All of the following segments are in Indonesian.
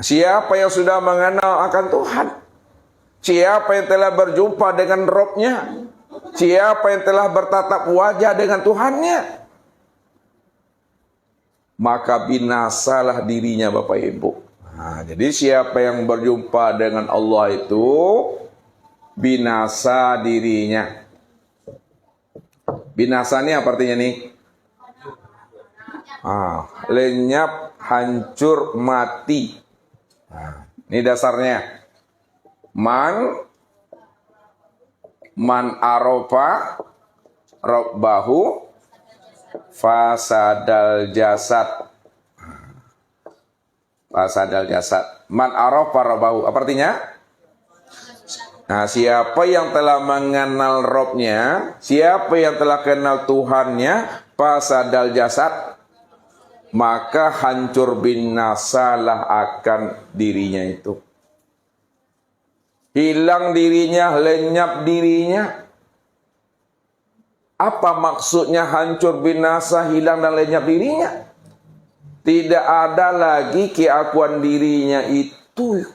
Siapa yang sudah mengenal akan Tuhan? Siapa yang telah berjumpa dengan Robnya? Siapa yang telah bertatap wajah dengan Tuhannya? Maka binasalah dirinya, Bapak Ibu. Nah, jadi siapa yang berjumpa dengan Allah itu binasa dirinya. Binasa ini apa artinya nih? Lenyap, hancur, mati. Nah, ini dasarnya. Man arofa robbahu fasadal jasad. Fasadal jasad. Man arofa robbahu. Apa artinya? Nah, siapa yang telah mengenal Robnya, siapa yang telah kenal Tuhannya, fasadal jasad, maka hancur binasalah akan dirinya itu. Hilang dirinya, lenyap dirinya. Apa maksudnya hancur binasa, hilang dan lenyap dirinya? Tidak ada lagi keakuan dirinya itu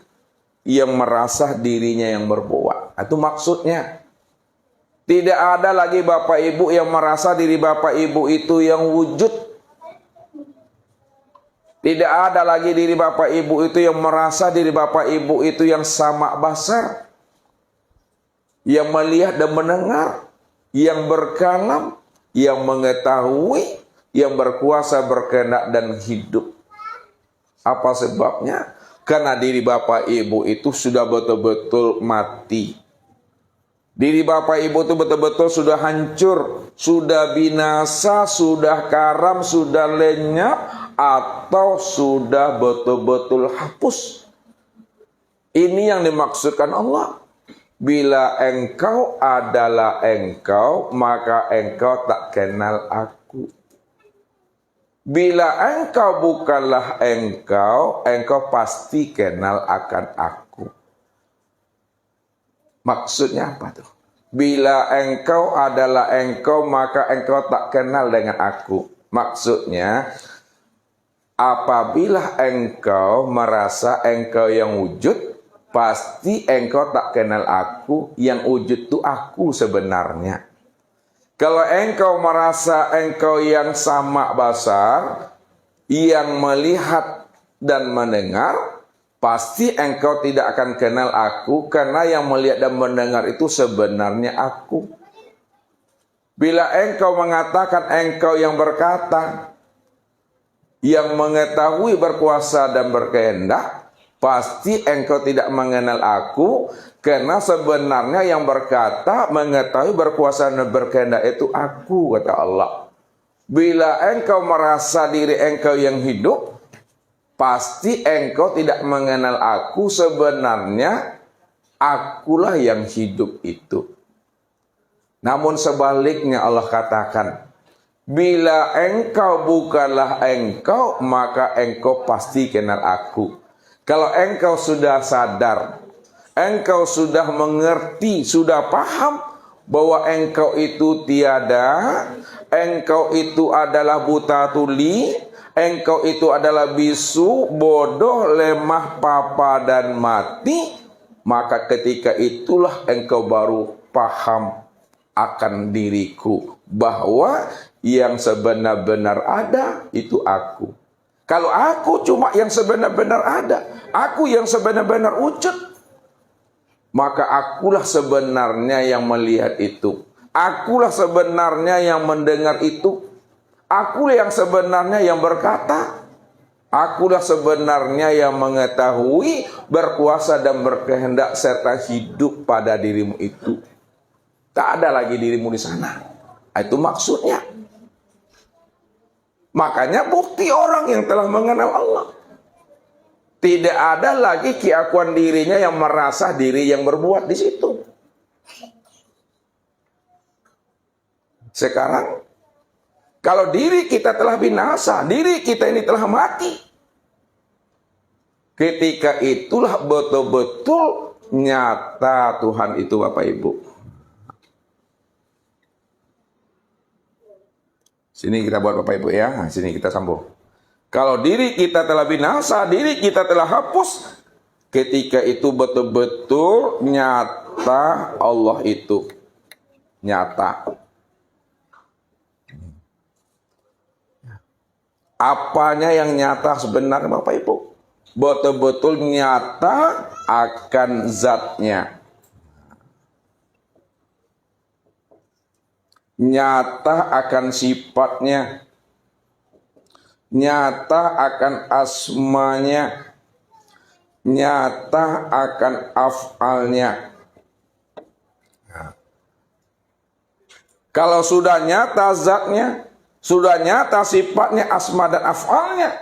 yang merasa dirinya yang berbuat. Itu maksudnya. Tidak ada lagi Bapak Ibu yang merasa diri Bapak Ibu itu yang wujud. Tidak ada lagi diri Bapak Ibu itu yang merasa diri Bapak Ibu itu yang sama basar. Yang melihat dan mendengar. Yang berkalam. Yang mengetahui. Yang berkuasa, berkehendak dan hidup. Apa sebabnya? Karena diri Bapak Ibu itu sudah betul-betul mati. Diri Bapak Ibu itu betul-betul sudah hancur, sudah binasa, sudah karam, sudah lenyap, atau sudah betul-betul hapus. Ini yang dimaksudkan Allah. Bila engkau adalah engkau, maka engkau tak kenal aku. Bila engkau bukanlah engkau, engkau pasti kenal akan aku. Maksudnya apa tuh? Bila engkau adalah engkau, maka engkau tak kenal dengan aku. Maksudnya, apabila engkau merasa engkau yang wujud, pasti engkau tak kenal aku. Yang wujud itu aku sebenarnya. Kalau engkau merasa engkau yang sama basar, yang melihat dan mendengar, pasti engkau tidak akan kenal aku, karena yang melihat dan mendengar itu sebenarnya aku. Bila engkau mengatakan engkau yang berkata, yang mengetahui, berkuasa dan berkehendak, pasti engkau tidak mengenal aku, karena sebenarnya yang berkata, mengetahui, berkuasa dan berkehendak itu aku, kata Allah. Bila engkau merasa diri engkau yang hidup, pasti engkau tidak mengenal aku, sebenarnya akulah yang hidup itu. Namun sebaliknya Allah katakan, bila engkau bukanlah engkau, maka engkau pasti kenal aku. Kalau engkau sudah sadar, engkau sudah mengerti, sudah paham bahwa engkau itu tiada, engkau itu adalah buta tuli, engkau itu adalah bisu, bodoh, lemah, papa dan mati, maka ketika itulah engkau baru paham akan diriku, bahwa yang sebenar-benar ada itu aku. Kalau aku cuma yang sebenar-benar ada, aku yang sebenar-benar wujud, maka akulah sebenarnya yang melihat itu. Akulah sebenarnya yang mendengar itu. Akulah yang sebenarnya yang berkata. Akulah sebenarnya yang mengetahui, berkuasa dan berkehendak serta hidup pada dirimu itu. Tak ada lagi dirimu di sana. Itu maksudnya. Makanya bukti orang yang telah mengenal Allah. Tidak ada lagi keakuan dirinya yang merasa diri yang berbuat di situ. Sekarang, kalau diri kita telah binasa, diri kita ini telah mati. Ketika itulah betul-betul nyata Tuhan itu, Bapak Ibu. Sini kita buat Bapak Ibu ya, sini kita sambung. Kalau diri kita telah binasa, diri kita telah hapus, ketika itu betul-betul nyata Allah itu. Nyata. Apanya yang nyata sebenarnya Bapak Ibu? Betul-betul nyata akan zatnya. Nyata akan sifatnya. Nyata akan asmanya, nyata akan af'alnya. Kalau sudah nyata zatnya, sudah nyata sifatnya, asma dan af'alnya,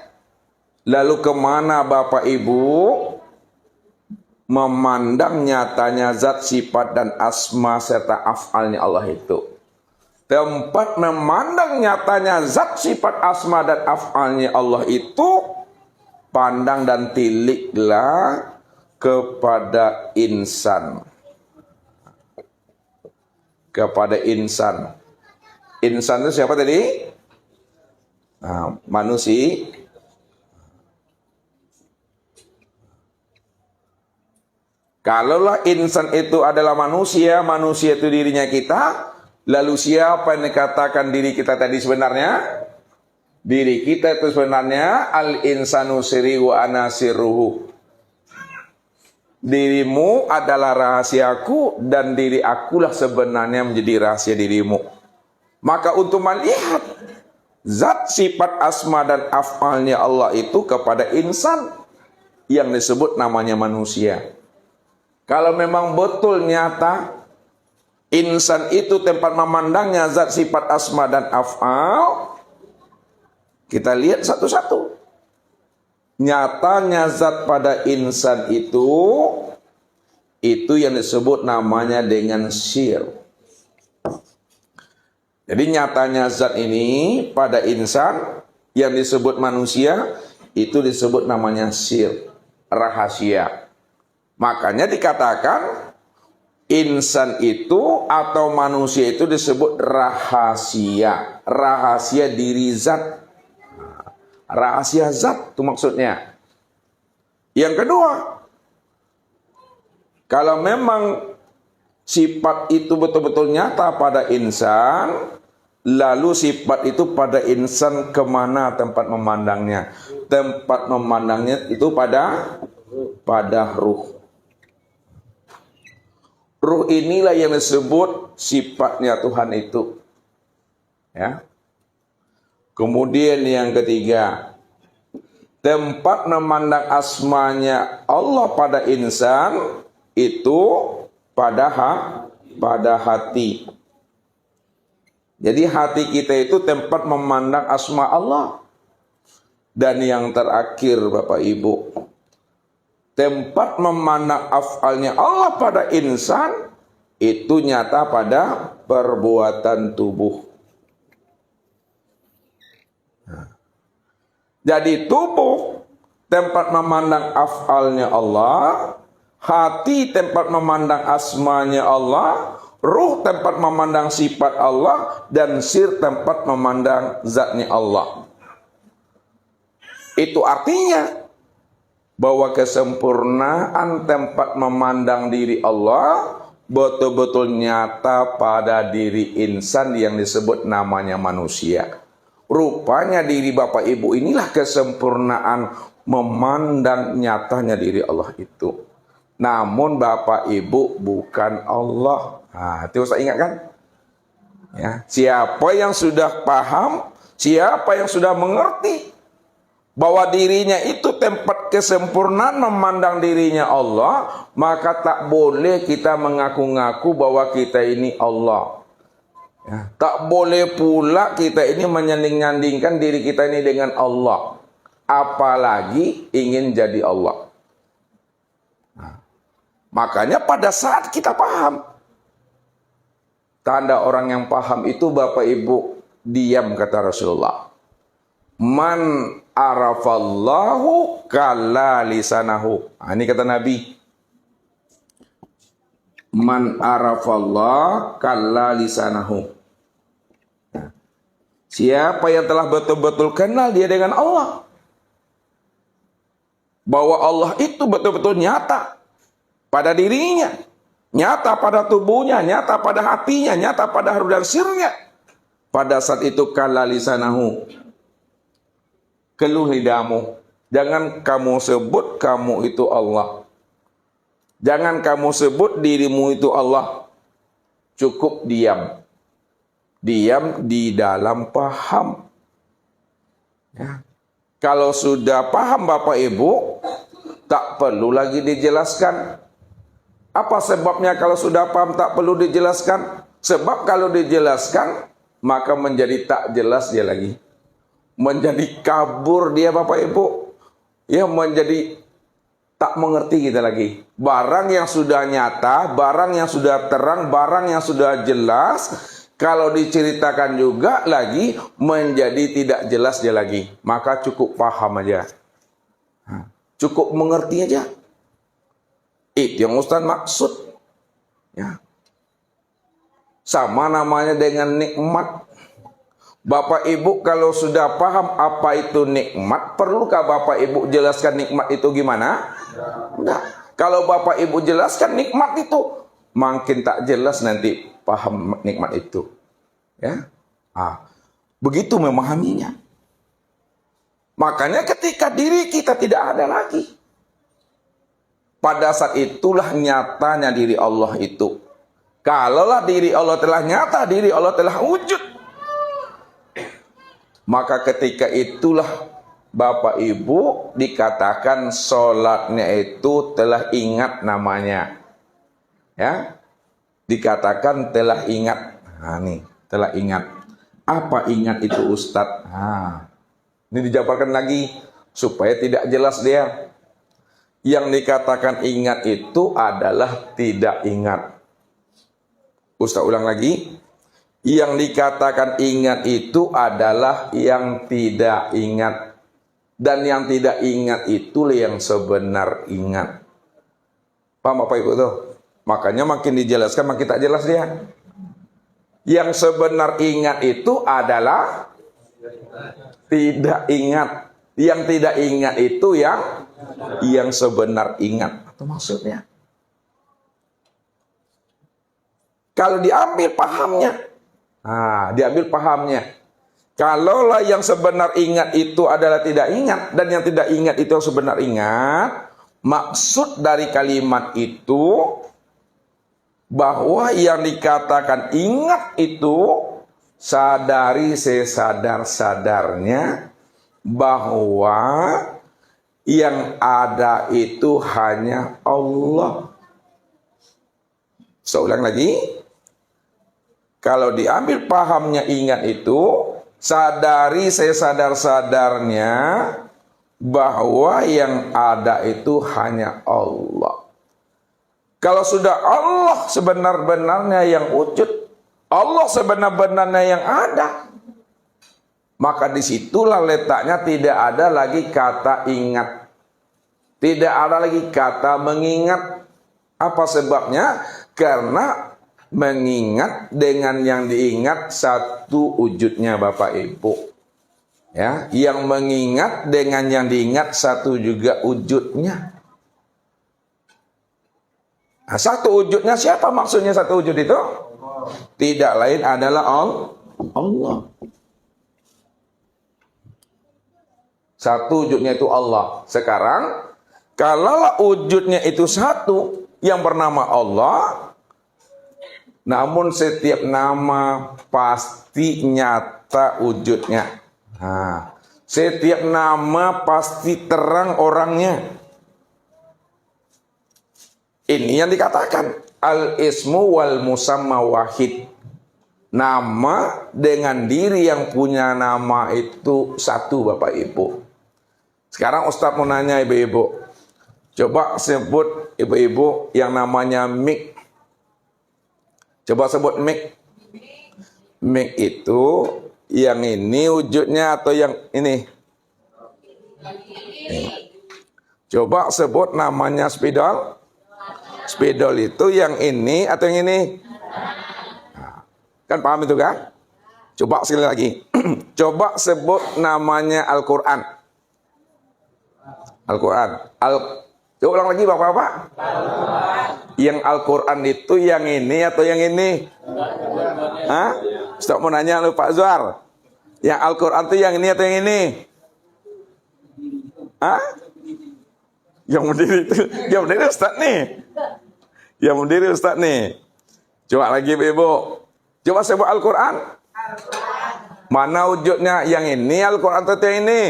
lalu kemana Bapak Ibu memandang nyatanya zat, sifat dan asma serta af'alnya Allah itu? Tempat memandang nyatanya zat, sifat, asma, dan af'alnya Allah itu, pandang dan tiliklah kepada insan. Kepada insan. Insan itu siapa tadi? Nah, manusia. Kalaulah insan itu adalah manusia, manusia itu dirinya kita, lalu siapa yang dikatakan diri kita tadi sebenarnya? Diri kita itu sebenarnya al-insanu sirri wa ana sirruhu. Dirimu adalah rahasiaku dan diri akulah sebenarnya menjadi rahasia dirimu. Maka untuk melihat zat, sifat, asma dan af'alnya Allah itu kepada insan yang disebut namanya manusia. Kalau memang betul nyata insan itu tempat memandangnya zat, sifat, asma, dan af'al, kita lihat satu-satu. Nyatanya zat pada insan itu yang disebut namanya dengan sir. Jadi nyatanya zat ini pada insan yang disebut manusia, itu disebut namanya sir, rahasia. Makanya dikatakan insan itu atau manusia itu disebut rahasia. Rahasia diri zat. Rahasia zat itu maksudnya. Yang kedua, kalau memang sifat itu betul-betul nyata pada insan, lalu sifat itu pada insan kemana tempat memandangnya? Tempat memandangnya itu pada ruh. Ruh inilah yang disebut sifatnya Tuhan itu. Ya. Kemudian yang ketiga, tempat memandang asmanya Allah pada insan itu pada hati. Jadi hati kita itu tempat memandang asma Allah. Dan yang terakhir Bapak Ibu, tempat memandang af'alnya Allah pada insan itu nyata pada perbuatan tubuh. Jadi tubuh tempat memandang af'alnya Allah, hati tempat memandang asmanya Allah, ruh tempat memandang sifat Allah, dan sir tempat memandang zatnya Allah. Itu artinya bahwa kesempurnaan tempat memandang diri Allah betul-betul nyata pada diri insan yang disebut namanya manusia. Rupanya diri Bapak Ibu inilah kesempurnaan memandang nyatanya diri Allah itu. Namun Bapak Ibu bukan Allah. Nah, itu saya ingat kan? Ya, siapa yang sudah paham, siapa yang sudah mengerti bahwa dirinya itu tempat kesempurnaan memandang dirinya Allah, maka tak boleh kita mengaku-ngaku bahwa kita ini Allah. Ya, tak boleh pula kita ini menyanding-nyandingkan diri kita ini dengan Allah. Apalagi ingin jadi Allah. Nah, makanya pada saat kita paham, tanda orang yang paham itu Bapak Ibu diam, kata Rasulullah. Man arafallahu kalla lisanahu. Nah, ini kata Nabi. Man arafallah kalla lisanahu. Nah, siapa yang telah betul-betul kenal dia dengan Allah, bahwa Allah itu betul-betul nyata pada dirinya, nyata pada tubuhnya, nyata pada hatinya, nyata pada haru dan sirnya. Pada saat itu kala lisanahu, keluh lidahmu. Jangan kamu sebut kamu itu Allah. Jangan kamu sebut dirimu itu Allah. Cukup diam. Diam di dalam paham. Ya. Kalau sudah paham Bapak Ibu, tak perlu lagi dijelaskan. Apa sebabnya kalau sudah paham tak perlu dijelaskan? Sebab kalau dijelaskan, maka menjadi tak jelas dia lagi. Menjadi kabur dia Bapak Ibu. Ya, menjadi tak mengerti kita lagi. Barang yang sudah nyata, barang yang sudah terang, barang yang sudah jelas, kalau diceritakan juga lagi menjadi tidak jelas dia lagi. Maka cukup paham aja. Cukup mengerti aja. Itu yang Ustaz maksud. Ya. Sama namanya dengan nikmat. Bapak Ibu kalau sudah paham apa itu nikmat, perlukah Bapak Ibu jelaskan nikmat itu gimana? Enggak. Kalau Bapak Ibu jelaskan nikmat itu, makin tak jelas nanti paham nikmat itu. Ya. Begitu memahaminya. Makanya ketika diri kita tidak ada lagi, pada saat itulah nyatanya diri Allah itu. Kalaulah diri Allah telah nyata, diri Allah telah wujud, maka ketika itulah Bapak Ibu dikatakan sholatnya itu telah ingat namanya. Ya, dikatakan telah ingat. Nih, telah ingat. Apa ingat itu Ustadz? Ini dijabarkan lagi supaya tidak jelas dia. Yang dikatakan ingat itu adalah tidak ingat. Ustaz ulang lagi. Yang dikatakan ingat itu adalah yang tidak ingat. Dan yang tidak ingat itulah yang sebenar ingat. Paham Bapak Ibu tuh? Makanya makin dijelaskan makin tak jelas dia. Yang sebenar ingat itu adalah tidak ingat. Yang tidak ingat itu yang sebenar ingat. Itu maksudnya. Kalau diambil pahamnya. Diambil pahamnya. Kalaulah yang sebenar ingat itu adalah tidak ingat. Dan yang tidak ingat itu yang sebenar ingat. Maksud dari kalimat itu, bahwa yang dikatakan ingat itu, sadari sesadar-sadarnya, bahwa yang ada itu hanya Allah. Saya ulang lagi. Kalau diambil pahamnya ingat itu, sadari sesadar-sadarnya bahwa yang ada itu hanya Allah. Kalau sudah Allah sebenar-benarnya yang wujud, Allah sebenar-benarnya yang ada, maka disitulah letaknya tidak ada lagi kata ingat. Tidak ada lagi kata mengingat. Apa sebabnya? Karena mengingat dengan yang diingat satu wujudnya Bapak Ibu. Ya, yang mengingat dengan yang diingat satu juga wujudnya. Satu wujudnya siapa maksudnya satu wujud itu? Tidak lain adalah Allah. Satu wujudnya itu Allah. Sekarang, kalau wujudnya itu satu yang bernama Allah, namun setiap nama pasti nyata wujudnya. Setiap nama pasti terang orangnya. Ini yang dikatakan al-ismu wal musamma wahid. Nama dengan diri yang punya nama itu satu Bapak Ibu. Sekarang Ustaz mau nanya ibu-ibu. Coba sebut ibu-ibu yang namanya Mik. Coba sebut Mik. Mik itu yang ini wujudnya atau yang ini? Coba sebut namanya spidol. Spidol itu yang ini atau yang ini? Kan paham itu kan? Coba sekali lagi. Coba sebut namanya Al-Quran. Al-Quran. Coba ulang lagi Bapak-Bapak. Yang Al-Quran itu yang ini atau yang ini? Hah? Ustaz mau nanya lu Pak Zuhar. Yang Al-Quran itu yang ini atau yang ini? Hah? Yang berdiri itu, yang berdiri Ustaz nih. Yang berdiri Ustaz nih. Coba lagi Ibu. Coba sebut Al-Quran. Mana wujudnya? Yang ini Al-Quran atau yang ini?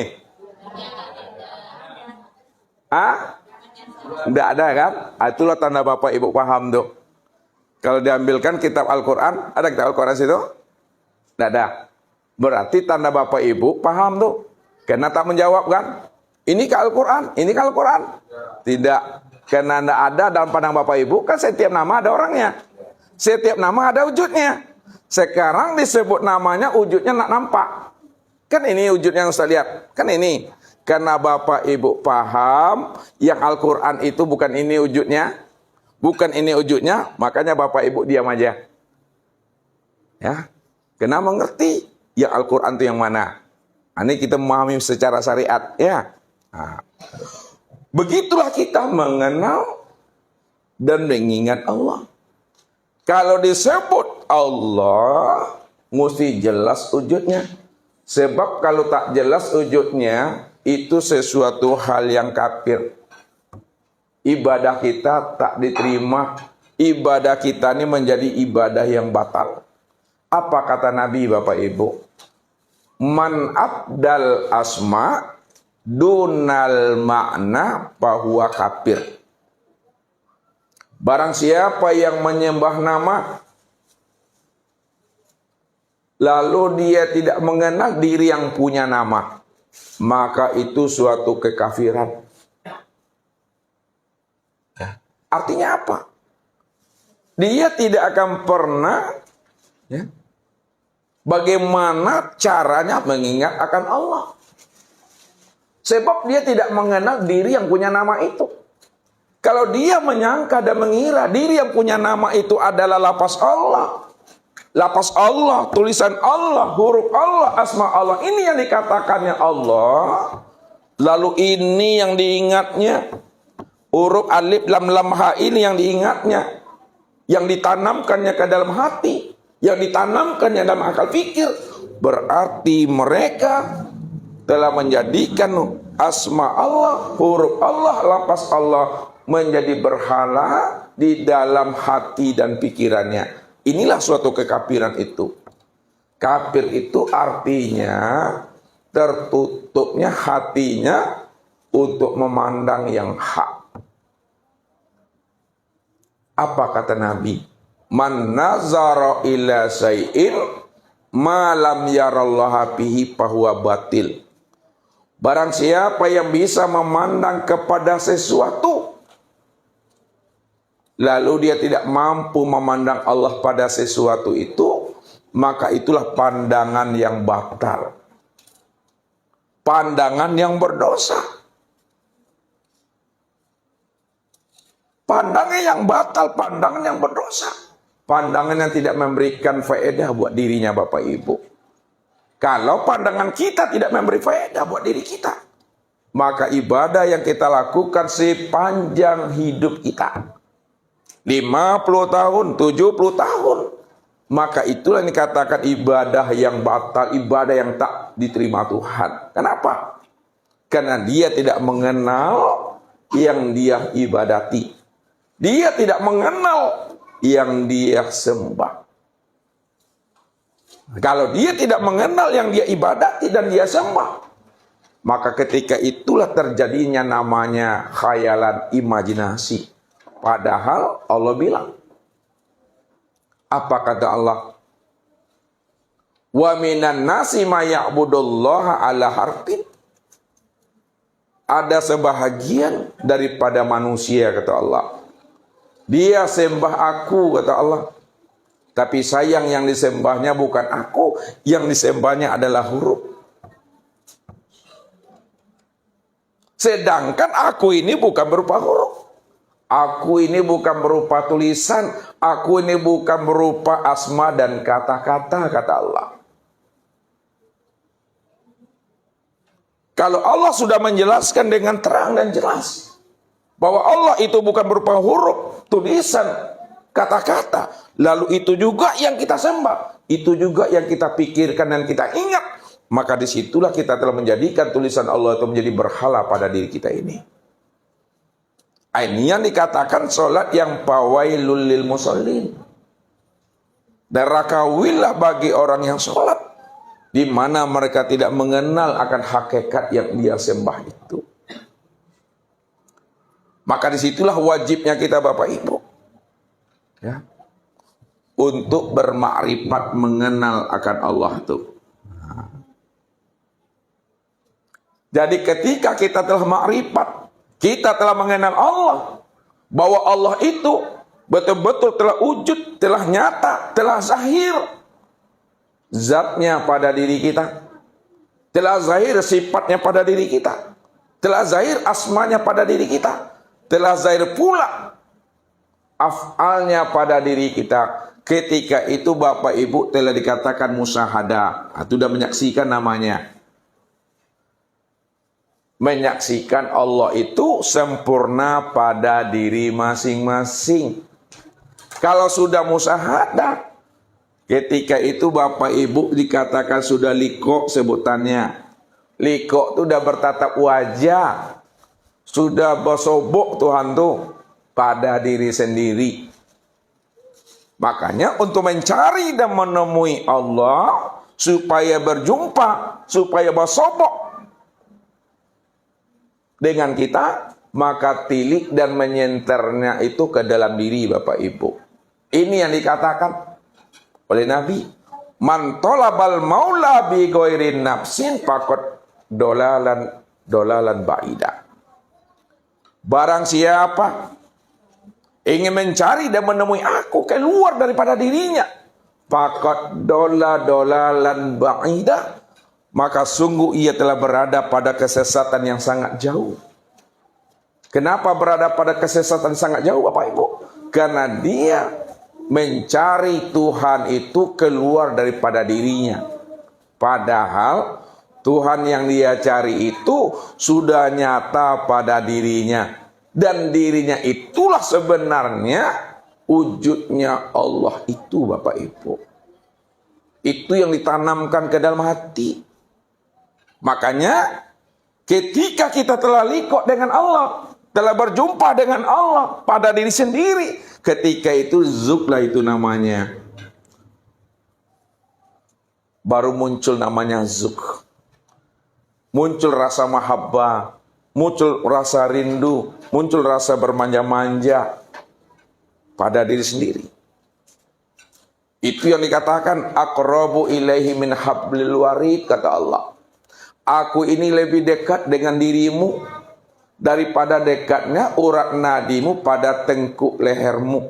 Hah? Tidak ada kan? Itulah tanda Bapak Ibu paham tuh. Kalau diambilkan kitab Al-Quran, ada kitab Al-Quran situ? Tidak ada. Berarti tanda Bapak Ibu paham tuh. Karena tak menjawab kan? Ini ke Al-Quran, ini ke Al-Quran. Tidak. Karena tidak ada dalam pandang Bapak Ibu, kan setiap nama ada orangnya. Setiap nama ada wujudnya. Sekarang disebut namanya wujudnya nak nampak. Kan ini wujudnya yang Ustaz lihat. Kan ini. Karena Bapak Ibu paham yang Al-Quran itu bukan ini wujudnya. Bukan ini wujudnya. Makanya Bapak Ibu diam aja. Ya. Karena mengerti yang Al-Quran itu yang mana. Ini kita memahami secara syariat. Ya. Nah. Begitulah kita mengenal dan mengingat Allah. Kalau disebut Allah, mesti jelas wujudnya. Sebab kalau tak jelas wujudnya, itu sesuatu hal yang kafir. Ibadah kita tak diterima. Ibadah kita ini menjadi ibadah yang batal. Apa kata Nabi Bapak Ibu? Man abdal asma dunal makna bahwa kafir. Barang siapa yang menyembah nama, lalu dia tidak mengenal diri yang punya nama, maka itu suatu kekafiran. Artinya apa? Dia tidak akan pernah bagaimana caranya mengingat akan Allah. Sebab dia tidak mengenal diri yang punya nama itu. Kalau dia menyangka dan mengira diri yang punya nama itu adalah lafaz Allah, lafaz Allah, tulisan Allah, huruf Allah, asma Allah, ini yang dikatakannya Allah, lalu ini yang diingatnya, huruf alif lam lam ha ini yang diingatnya, yang ditanamkannya ke dalam hati, yang ditanamkannya dalam akal fikir, berarti mereka telah menjadikan asma Allah, huruf Allah, lafaz Allah menjadi berhala di dalam hati dan pikirannya. Inilah suatu kekafiran itu. Kafir itu artinya tertutupnya hatinya untuk memandang yang hak. Apa kata Nabi? Man nazara ila syai'in ma lam yarallaha bihi fahuwa batil. Barang siapa yang bisa memandang kepada sesuatu, lalu dia tidak mampu memandang Allah pada sesuatu itu, maka itulah pandangan yang batal. Pandangan yang berdosa. Pandangan yang batal, pandangan yang berdosa. Pandangan yang tidak memberikan faedah buat dirinya Bapak Ibu. Kalau pandangan kita tidak memberi faedah buat diri kita, maka ibadah yang kita lakukan sepanjang hidup kita, 50 tahun, 70 tahun, maka itulah yang dikatakan ibadah yang batal, ibadah yang tak diterima Tuhan. Kenapa? Karena dia tidak mengenal yang dia ibadati. Dia tidak mengenal yang dia sembah. Kalau dia tidak mengenal yang dia ibadati dan dia sembah, maka ketika itulah terjadinya namanya khayalan, imajinasi. Padahal Allah bilang, apa kata Allah? Wa minan nasi may ya'budullaha ala harfin. Ada sebahagian daripada manusia, kata Allah, dia sembah aku, kata Allah. Tapi sayang yang disembahnya bukan aku, yang disembahnya adalah huruf. Sedangkan aku ini bukan berupa huruf. Aku ini bukan berupa tulisan. Aku ini bukan berupa asma dan kata-kata, kata Allah. Kalau Allah sudah menjelaskan dengan terang dan jelas bahwa Allah itu bukan berupa huruf, tulisan, kata-kata, lalu itu juga yang kita sembah, itu juga yang kita pikirkan dan kita ingat, maka disitulah kita telah menjadikan tulisan Allah itu menjadi berhala pada diri kita ini. Ini yang dikatakan sholat yang fawailul lil musallin. Neraka wilah bagi orang yang sholat, di mana mereka tidak mengenal akan hakikat yang dia sembah itu. Maka disitulah wajibnya kita Bapak Ibu, ya, untuk bermakrifat mengenal akan Allah itu. Jadi ketika kita telah makrifat, kita telah mengenal Allah, bahwa Allah itu betul-betul telah wujud, telah nyata, telah zahir zatnya pada diri kita, telah zahir sifatnya pada diri kita, telah zahir asmanya pada diri kita, telah zahir pula af'alnya pada diri kita. Ketika itu Bapak Ibu telah dikatakan musyahadah, itu sudah menyaksikan namanya. Menyaksikan Allah itu sempurna pada diri masing-masing. Kalau sudah musyahadah, ketika itu Bapak Ibu dikatakan sudah liko sebutannya. Liko itu sudah bertatap wajah, sudah bersobok Tuhan tuh pada diri sendiri. Makanya untuk mencari dan menemui Allah, supaya berjumpa, supaya bersobok dengan kita, maka tilik dan menyenternya itu ke dalam diri Bapak Ibu. Ini yang dikatakan oleh Nabi, man talabal maula bi ghairin nafsin faqad dolalan ba'ida. Barang siapa ingin mencari dan menemui aku keluar daripada dirinya, faqad dolalan ba'ida, maka sungguh ia telah berada pada kesesatan yang sangat jauh. Kenapa berada pada kesesatan sangat jauh Bapak Ibu? Karena dia mencari Tuhan itu keluar daripada dirinya. Padahal Tuhan yang dia cari itu sudah nyata pada dirinya. Dan dirinya itulah sebenarnya wujudnya Allah itu Bapak Ibu. Itu yang ditanamkan ke dalam hati. Makanya ketika kita telah liko dengan Allah, telah berjumpa dengan Allah pada diri sendiri, ketika itu zuklah itu namanya. Baru muncul namanya zuk. Muncul rasa mahabbah, muncul rasa rindu, muncul rasa bermanja-manja pada diri sendiri. Itu yang dikatakan aqrabu ilaihi min hablil warid, kata Allah. Aku ini lebih dekat dengan dirimu daripada dekatnya urat nadimu pada tengkuk lehermu.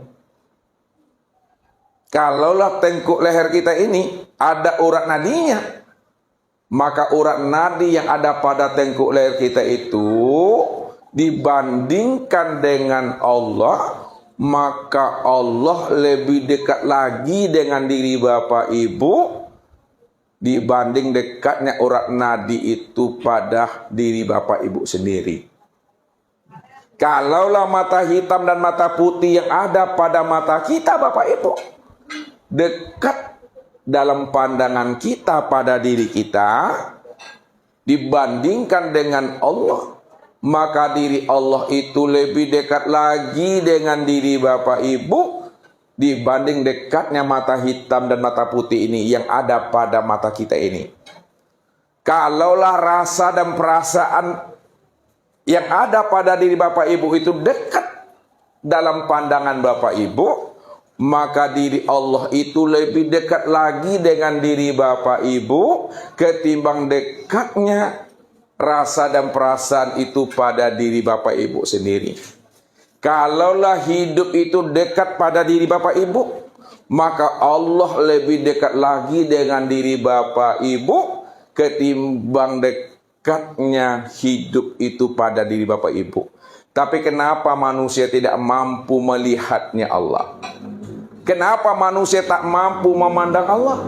Kalaulah tengkuk leher kita ini ada urat nadinya, maka urat nadi yang ada pada tengkuk leher kita itu dibandingkan dengan Allah, maka Allah lebih dekat lagi dengan diri Bapak Ibu dibanding dekatnya urat nadi itu pada diri Bapak Ibu sendiri. Kalaulah mata hitam dan mata putih yang ada pada mata kita Bapak Ibu dekat dalam pandangan kita pada diri kita dibandingkan dengan Allah, maka diri Allah itu lebih dekat lagi dengan diri Bapak Ibu dibanding dekatnya mata hitam dan mata putih ini yang ada pada mata kita ini. Kalaulah rasa dan perasaan yang ada pada diri Bapak Ibu itu dekat dalam pandangan Bapak Ibu, maka diri Allah itu lebih dekat lagi dengan diri Bapak Ibu ketimbang dekatnya rasa dan perasaan itu pada diri Bapak Ibu sendiri. Kalaulah hidup itu dekat pada diri Bapak Ibu, maka Allah lebih dekat lagi dengan diri Bapak Ibu ketimbang dekatnya hidup itu pada diri Bapak Ibu. Tapi kenapa manusia tidak mampu melihatnya Allah? Kenapa manusia tak mampu memandang Allah?